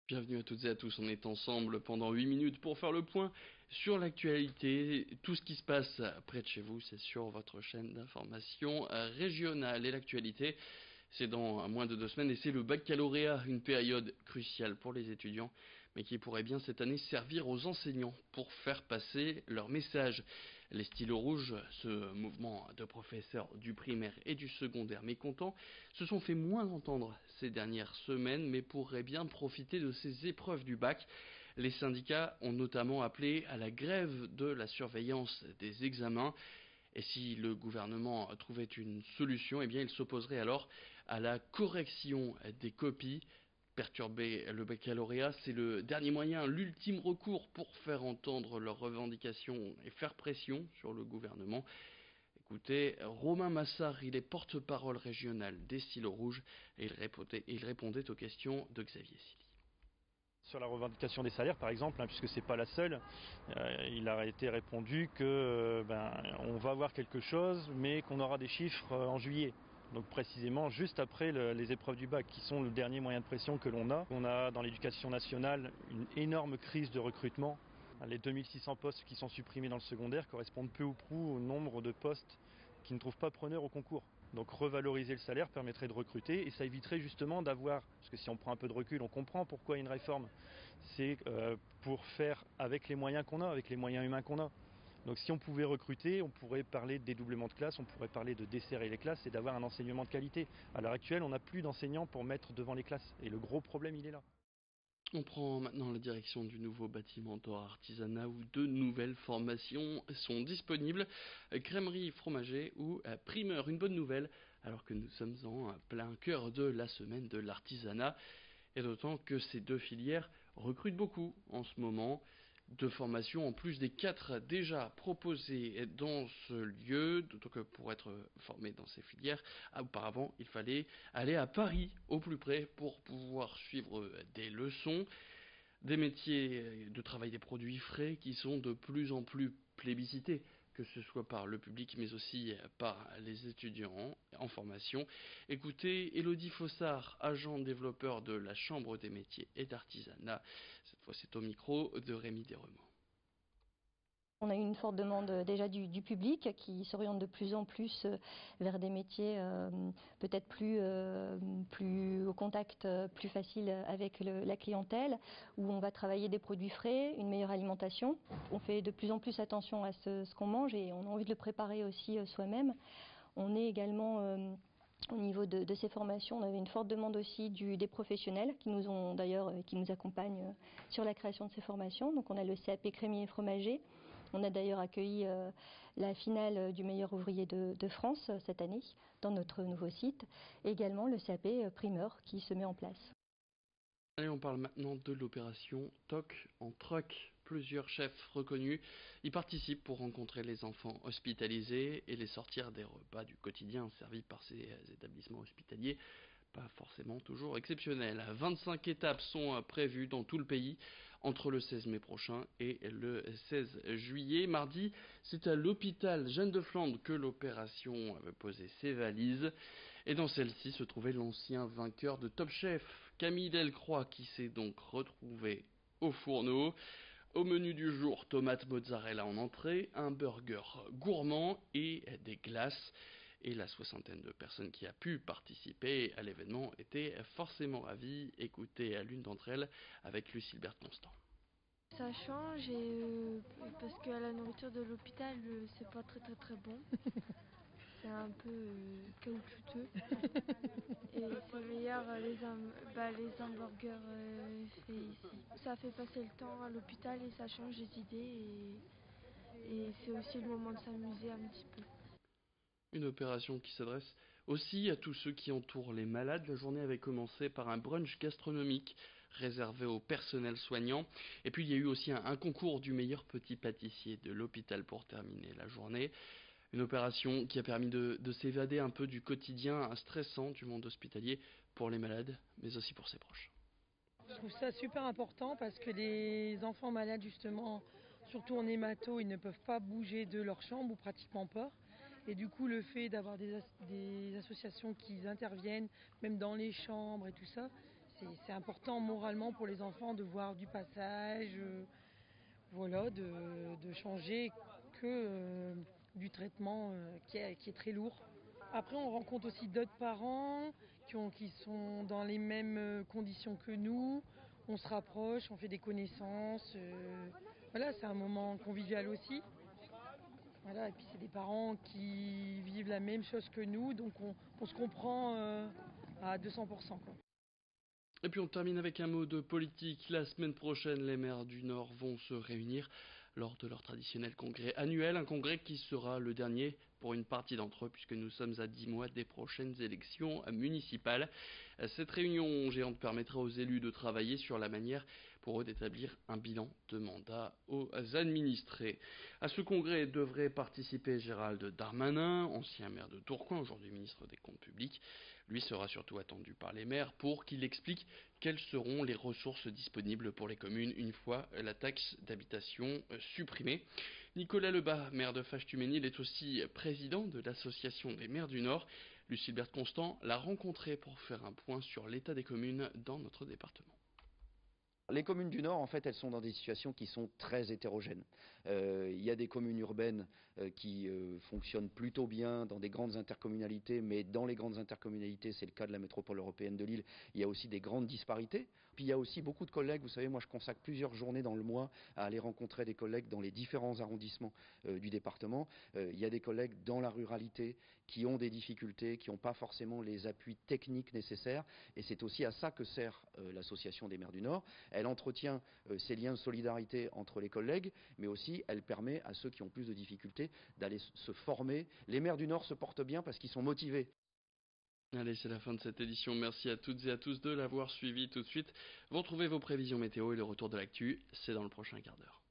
Bienvenue à toutes et à tous, on est ensemble pendant 8 minutes pour faire le point sur l'actualité, tout ce qui se passe près de chez vous, c'est sur votre chaîne d'information régionale. Et l'actualité, c'est dans moins de 2 semaines et c'est le baccalauréat, une période cruciale pour les étudiants, mais qui pourrait bien cette année servir aux enseignants pour faire passer leur message. Les stylos rouges, ce mouvement de professeurs du primaire et du secondaire mécontents, se sont fait moins entendre ces dernières semaines, mais pourraient bien profiter de ces épreuves du bac. Les syndicats ont notamment appelé à la grève de la surveillance des examens. Et si le gouvernement trouvait une solution, eh bien il s'opposerait alors à la correction des copies. Perturber le baccalauréat, c'est le dernier moyen, l'ultime recours pour faire entendre leurs revendications et faire pression sur le gouvernement. Écoutez, Romain Massard, il est porte-parole régional des stylos rouges et il répondait aux questions de Xavier Silly. Sur la revendication des salaires, par exemple, puisque c'est pas la seule, il a été répondu que on va avoir quelque chose, mais qu'on aura des chiffres en juillet. Donc précisément juste après les épreuves du bac, qui sont le dernier moyen de pression que l'on a. On a dans l'éducation nationale une énorme crise de recrutement. Les 2600 postes qui sont supprimés dans le secondaire correspondent peu ou prou au nombre de postes qui ne trouvent pas preneur au concours. Donc revaloriser le salaire permettrait de recruter et ça éviterait justement d'avoir, parce que si on prend un peu de recul, on comprend pourquoi il y a une réforme. C'est pour faire avec les moyens qu'on a, avec les moyens humains qu'on a. Donc si on pouvait recruter, on pourrait parler de dédoublement de classe, on pourrait parler de desserrer les classes et d'avoir un enseignement de qualité. À l'heure actuelle, on n'a plus d'enseignants pour mettre devant les classes et le gros problème, il est là. On prend maintenant la direction du nouveau bâtiment d'Or Artisanat où 2 nouvelles formations sont disponibles, crèmerie fromager ou primeur. Une bonne nouvelle alors que nous sommes en plein cœur de la semaine de l'artisanat. Et d'autant que ces 2 filières recrutent beaucoup en ce moment. 2 formations en plus des 4 déjà proposées dans ce lieu, d'autant que pour être formé dans ces filières, auparavant il fallait aller à Paris au plus près pour pouvoir suivre des leçons, des métiers de travail des produits frais qui sont de plus en plus plébiscités, que ce soit par le public mais aussi par les étudiants en formation. Écoutez Elodie Fossard, agent développeur de la Chambre des métiers et d'artisanat. Cette fois c'est au micro de Rémi Desremaux. On a eu une forte demande déjà du public qui s'oriente de plus en plus vers des métiers peut-être plus au contact, plus facile avec la clientèle, où on va travailler des produits frais, une meilleure alimentation. On fait de plus en plus attention à ce qu'on mange et on a envie de le préparer aussi soi-même. On est également au niveau de ces formations, on avait une forte demande aussi des professionnels qui nous ont d'ailleurs qui nous accompagnent sur la création de ces formations. Donc on a le CAP crémier et fromager. On a d'ailleurs accueilli la finale du meilleur ouvrier de France cette année dans notre nouveau site. Et également le CAP primeur qui se met en place. Allez, on parle maintenant de l'opération TOC en truck. Plusieurs chefs reconnus y participent pour rencontrer les enfants hospitalisés et les sortir des repas du quotidien servis par ces établissements hospitaliers, pas forcément toujours exceptionnels. 25 étapes sont prévues dans tout le pays entre le 16 mai prochain et le 16 juillet. Mardi, c'est à l'hôpital Jeanne de Flandre que l'opération avait posé ses valises. Et dans celle-ci se trouvait l'ancien vainqueur de Top Chef, Camille Delcroix, qui s'est donc retrouvé au fourneau. Au menu du jour, tomate mozzarella en entrée, un burger gourmand et des glaces. Et la soixantaine de personnes qui a pu participer à l'événement étaient forcément ravies. Écoutez à l'une d'entre elles avec Lucille Berthe-Constant. Ça change parce que la nourriture de l'hôpital c'est pas très bon. C'est un peu caoutchouteux. Et c'est meilleur les hamburgers faits ici. Ça fait passer le temps à l'hôpital et ça change les idées et c'est aussi le moment de s'amuser un petit peu. Une opération qui s'adresse aussi à tous ceux qui entourent les malades. La journée avait commencé par un brunch gastronomique réservé au personnel soignant. Et puis il y a eu aussi un concours du meilleur petit pâtissier de l'hôpital pour terminer la journée. Une opération qui a permis de s'évader un peu du quotidien stressant du monde hospitalier pour les malades, mais aussi pour ses proches. Je trouve ça super important parce que les enfants malades, justement, surtout en hémato, ils ne peuvent pas bouger de leur chambre ou pratiquement pas. Et du coup, le fait d'avoir des associations qui interviennent, même dans les chambres et tout ça, c'est important moralement pour les enfants de voir du passage, voilà, de changer que du traitement qui est très lourd. Après, on rencontre aussi d'autres parents qui sont dans les mêmes conditions que nous. On se rapproche, on fait des connaissances. Voilà, c'est un moment convivial aussi. Voilà, et puis c'est des parents qui vivent la même chose que nous, donc on se comprend à 200%, quoi. Et puis on termine avec un mot de politique. La semaine prochaine, les maires du Nord vont se réunir lors de leur traditionnel congrès annuel, un congrès qui sera le dernier pour une partie d'entre eux puisque nous sommes à 10 mois des prochaines élections municipales. Cette réunion géante permettra aux élus de travailler sur la manière pour eux d'établir un bilan de mandat aux administrés. À ce congrès devrait participer Gérald Darmanin, ancien maire de Tourcoing, aujourd'hui ministre des Comptes publics. Lui sera surtout attendu par les maires pour qu'il explique quelles seront les ressources disponibles pour les communes une fois la taxe d'habitation supprimée. Nicolas Lebas, maire de Fâche-Tuménil, est aussi président de l'association des maires du Nord. Lucilbert Constant l'a rencontré pour faire un point sur l'état des communes dans notre département. Les communes du Nord, en fait, elles sont dans des situations qui sont très hétérogènes. Il y a des communes urbaines qui fonctionnent plutôt bien dans des grandes intercommunalités, mais dans les grandes intercommunalités, c'est le cas de la métropole européenne de Lille, il y a aussi des grandes disparités. Puis il y a aussi beaucoup de collègues, vous savez, moi je consacre plusieurs journées dans le mois à aller rencontrer des collègues dans les différents arrondissements du département. Il y a des collègues dans la ruralité qui ont des difficultés, qui n'ont pas forcément les appuis techniques nécessaires, et c'est aussi à ça que sert l'association des maires du Nord. Elle entretient ces liens de solidarité entre les collègues, mais aussi elle permet à ceux qui ont plus de difficultés d'aller se former. Les maires du Nord se portent bien parce qu'ils sont motivés. Allez, c'est la fin de cette édition. Merci à toutes et à tous de l'avoir suivi. Tout de suite, vous retrouvez vos prévisions météo et le retour de l'actu. C'est dans le prochain quart d'heure.